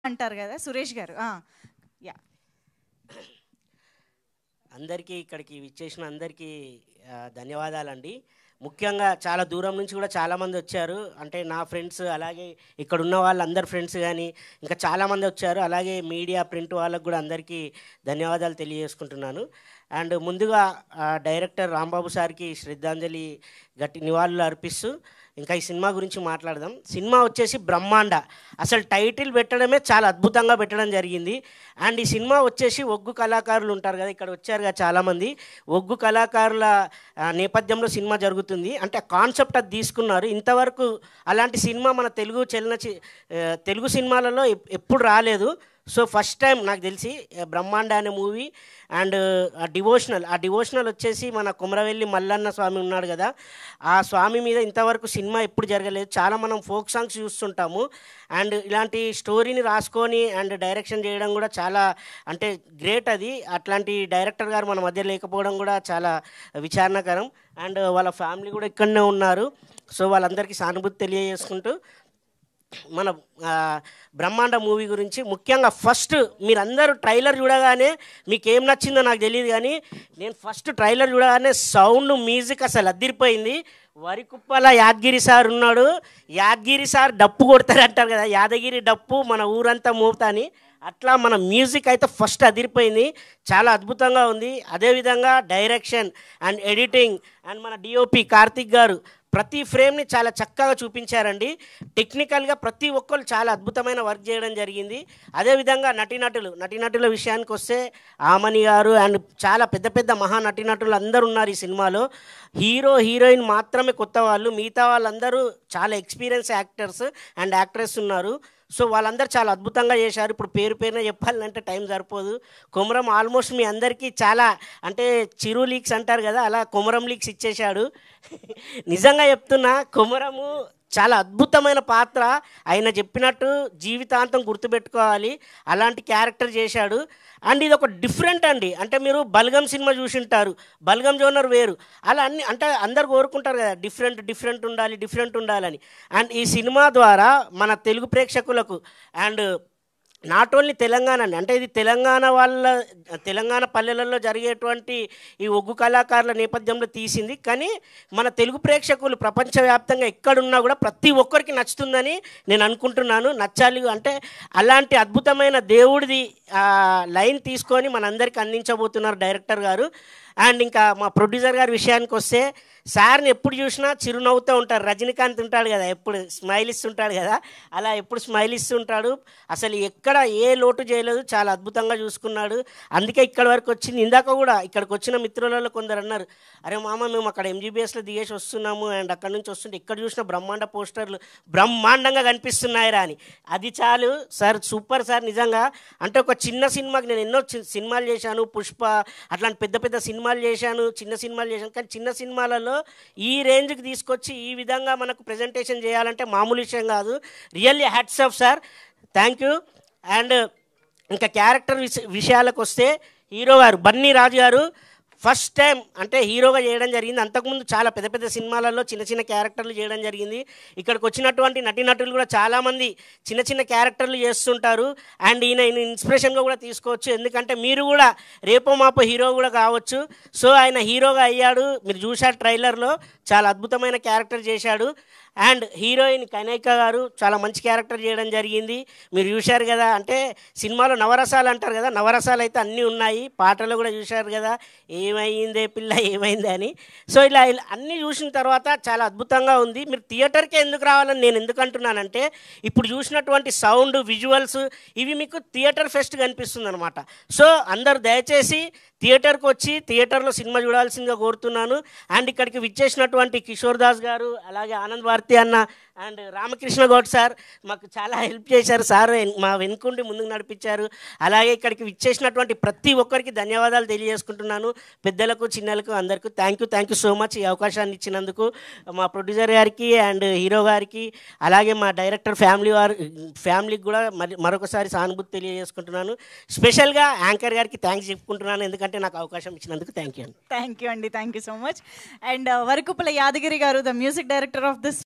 అంటారు కదా సురేష్ గారు. యా, అందరికీ ఇక్కడికి విచ్చేసిన అందరికీ ధన్యవాదాలండి. ముఖ్యంగా చాలా దూరం నుంచి కూడా చాలామంది వచ్చారు. అంటే నా ఫ్రెండ్స్, అలాగే ఇక్కడ ఉన్న వాళ్ళందరి ఫ్రెండ్స్ కానీ ఇంకా చాలామంది వచ్చారు. అలాగే మీడియా ప్రింట్ వాళ్ళకు కూడా అందరికీ ధన్యవాదాలు తెలియజేసుకుంటున్నాను. అండ్ ముందుగా డైరెక్టర్ రాంబాబు సార్కి శ్రద్ధాంజలి గట్టి నివాళులు అర్పిస్తూ ఇంకా ఈ సినిమా గురించి మాట్లాడదాం. సినిమా వచ్చేసి బ్రహ్మాండ. అసలు టైటిల్ పెట్టడమే చాలా అద్భుతంగా పెట్టడం జరిగింది. అండ్ ఈ సినిమా వచ్చేసి ఒగ్గు కళాకారులు ఉంటారు కదా, ఇక్కడ వచ్చారు కదా చాలామంది. ఒగ్గు కళాకారుల నేపథ్యంలో సినిమా జరుగుతుంది. అంటే కాన్సెప్ట్ అది తీసుకున్నారు. ఇంతవరకు అలాంటి సినిమా మన తెలుగు సినిమాలలో ఎప్పుడు రాలేదు. సో ఫస్ట్ టైం నాకు తెలిసి బ్రహ్మాండ అనే మూవీ. అండ్ ఆ డివోషనల్ వచ్చేసి మన కుమరవెల్లి మల్లన్న స్వామి ఉన్నాడు కదా, ఆ స్వామి మీద ఇంతవరకు సినిమా ఎప్పుడు జరగలేదు. చాలా మనం ఫోక్ సాంగ్స్ చూస్తుంటాము. అండ్ ఇలాంటి స్టోరీని రాసుకొని అండ్ డైరెక్షన్ చేయడం కూడా చాలా అంటే గ్రేట్. అది అట్లాంటి డైరెక్టర్ గారు మన మధ్య లేకపోవడం కూడా చాలా విచారణకరం. అండ్ వాళ్ళ ఫ్యామిలీ కూడా ఇక్కడనే ఉన్నారు. సో వాళ్ళందరికీ సానుభూతి తెలియజేసుకుంటూ మన బ్రహ్మాండ మూవీ గురించి ముఖ్యంగా ఫస్ట్ మీరందరూ ట్రైలర్ చూడగానే మీకు ఏం నచ్చిందో నాకు తెలియదు, కానీ నేను ఫస్ట్ ట్రైలర్ చూడగానే సౌండ్ మ్యూజిక్ అసలు అదిరిపోయింది. వరికుప్పల యాదగిరి సార్ ఉన్నాడు. యాదగిరి సార్ డప్పు కొడతారంటారు కదా, యాదగిరి డప్పు మన ఊరంతా మోపుతాని, అట్లా మన మ్యూజిక్ అయితే ఫస్ట్ అదిరిపోయింది. చాలా అద్భుతంగా ఉంది. అదేవిధంగా డైరెక్షన్ అండ్ ఎడిటింగ్ అండ్ మన డిఓపి కార్తిక్ గారు ప్రతి ఫ్రేమ్ని చాలా చక్కగా చూపించారండి. టెక్నికల్గా ప్రతి ఒక్కరు చాలా అద్భుతమైన వర్క్ చేయడం జరిగింది. అదేవిధంగా నటీనటుల విషయానికి వస్తే ఆమని గారు అండ్ చాలా పెద్ద పెద్ద మహా నటీనటులు అందరూ ఉన్నారు ఈ సినిమాలో. హీరోయిన్ మాత్రమే కొత్త వాళ్ళు, మిగతా వాళ్ళందరూ చాలా ఎక్స్పీరియన్స్ యాక్టర్స్ అండ్ యాక్ట్రెస్ ఉన్నారు. సో వాళ్ళందరూ చాలా అద్భుతంగా చేశారు. ఇప్పుడు పేరున చెప్పాలంటే టైం సరిపోదు. కొమరం ఆల్మోస్ట్ మీ అందరికీ చాలా అంటే చిరు లీక్స్ అంటారు కదా, అలా కొమరం లీక్స్ ఇచ్చేశాడు. నిజంగా చెప్తున్నా, కొమరము చాలా అద్భుతమైన పాత్ర. ఆయన చెప్పినట్టు జీవితాంతం గుర్తుపెట్టుకోవాలి, అలాంటి క్యారెక్టర్ చేశాడు. అండ్ ఇది ఒక డిఫరెంట్ అండి. అంటే మీరు బల్గం సినిమా చూసింటారు, బల్గం జోనర్ వేరు, అలా అన్ని అంటే అందరు కోరుకుంటారు కదా డిఫరెంట్ ఉండాలని. అండ్ ఈ సినిమా ద్వారా మన తెలుగు ప్రేక్షకులకు అండ్ నాట్ ఓన్లీ తెలంగాణ అంటే ఇది తెలంగాణ పల్లెలలో జరిగేటువంటి ఈ ఒగ్గు కళాకారుల నేపథ్యంలో తీసింది. కానీ మన తెలుగు ప్రేక్షకులు ప్రపంచవ్యాప్తంగా ఎక్కడున్నా కూడా ప్రతి ఒక్కరికి నచ్చుతుందని నేను అనుకుంటున్నాను. నచ్చాలి అంటే అలాంటి అద్భుతమైన దేవుడిది లైన్ తీసుకొని మనందరికీ అందించబోతున్నారు డైరెక్టర్ గారు. అండ్ ఇంకా మా ప్రొడ్యూసర్ గారి విషయానికి వస్తే, సార్ని ఎప్పుడు చూసినా చిరునవ్వుతూ ఉంటారు. రజనీకాంత్ ఉంటాడు కదా, ఎప్పుడు స్మైల్ ఇస్తుంటాడు కదా, అలా ఎప్పుడు స్మైల్ ఇస్తుంటాడు. అసలు ఎక్కడ ఏ లోటు చేయలేదు, చాలా అద్భుతంగా చూసుకున్నాడు. అందుకే ఇక్కడి వరకు వచ్చింది. ఇందాక కూడా ఇక్కడికి వచ్చిన మిత్రులలో కొందరు అన్నారు, అరే మామ మేము అక్కడ ఎంజీబీఎస్లో దిగేసి వస్తున్నాము అండ్ అక్కడ నుంచి వస్తుంటే ఇక్కడ చూసిన బ్రహ్మాండ పోస్టర్లు బ్రహ్మాండంగా కనిపిస్తున్నాయిరా అని. అది చాలు సార్, సూపర్ సార్. నిజంగా అంటే ఒక చిన్న సినిమాకి నేను ఎన్నో సినిమాలు చేశాను, పుష్ప అట్లాంటి పెద్ద పెద్ద సినిమాలు చేశాను, చిన్న సినిమాలు చేశాను. కానీ చిన్న సినిమాలలో ఈ రేంజ్కి తీసుకొచ్చి ఈ విధంగా మనకు ప్రజెంటేషన్ చేయాలంటే మామూలు విషయం కాదు. Really hats off sir, thank you. And ఇంకా క్యారెక్టర్ విషయాలకు వస్తే, హీరో గారు బన్నీ రాజు గారు ఫస్ట్ టైం అంటే హీరోగా చేయడం జరిగింది. అంతకుముందు చాలా పెద్ద పెద్ద సినిమాలలో చిన్న చిన్న క్యారెక్టర్లు చేయడం జరిగింది. ఇక్కడికి వచ్చినటువంటి నటీనటులు కూడా చాలామంది చిన్న చిన్న క్యారెక్టర్లు చేస్తుంటారు. అండ్ ఈయన ఇన్స్పిరేషన్గా కూడా తీసుకోవచ్చు, ఎందుకంటే మీరు కూడా రేపో మాపో హీరో కూడా కావచ్చు. సో ఆయన హీరోగా అయ్యాడు, మీరు చూశారు ట్రైలర్లో, చాలా అద్భుతమైన క్యారెక్టర్ చేశాడు. అండ్ హీరోయిన్ కనైక గారు చాలా మంచి క్యారెక్టర్ చేయడం జరిగింది, మీరు చూశారు కదా. అంటే సినిమాలో నవరసాలు అంటారు కదా, నవరసాలు అయితే అన్నీ ఉన్నాయి. పాటలు కూడా చూశారు కదా, ఏమైందే పిల్ల ఏమైందే అని. సో ఇలా అన్నీ చూసిన తర్వాత చాలా అద్భుతంగా ఉంది. మీరు థియేటర్కే ఎందుకు రావాలని నేను ఎందుకు అంటున్నానంటే, ఇప్పుడు చూసినటువంటి సౌండ్ విజువల్స్ ఇవి మీకు థియేటర్ ఫెస్ట్ కనిపిస్తుంది అనమాట. సో అందరూ దయచేసి థియేటర్కి వచ్చి థియేటర్లో సినిమా చూడాల్సిందిగా కోరుతున్నాను. అండ్ ఇక్కడికి విచ్చేసినటువంటి కిషోర్ దాస్ గారు, అలాగే ఆనంద్ భారతి అన్న అండ్ రామకృష్ణ గౌడ్ సార్ మాకు చాలా హెల్ప్ చేశారు. సార్ మా వెనుకుండి ముందుకు నడిపించారు. అలాగే ఇక్కడికి విచ్చేసినటువంటి ప్రతి ఒక్కరికి ధన్యవాదాలు తెలియజేసుకుంటున్నాను, పెద్దలకు చిన్నలకు అందరికీ. థ్యాంక్ యూ సో మచ్ ఈ అవకాశాన్ని ఇచ్చినందుకు. మా ప్రొడ్యూసర్ గారికి అండ్ హీరో గారికి, అలాగే మా డైరెక్టర్ ఫ్యామిలీకి కూడా మరొకసారి సానుభూతి తెలియజేసుకుంటున్నాను. స్పెషల్గా యాంకర్ గారికి థ్యాంక్స్ చెప్పుకుంటున్నాను, ఎందుకంటే నాకు అవకాశం ఇచ్చినందుకు. థ్యాంక్ యూ అండి. Thank you so much. And Varakuppala Yadagiri గారు, the music director of this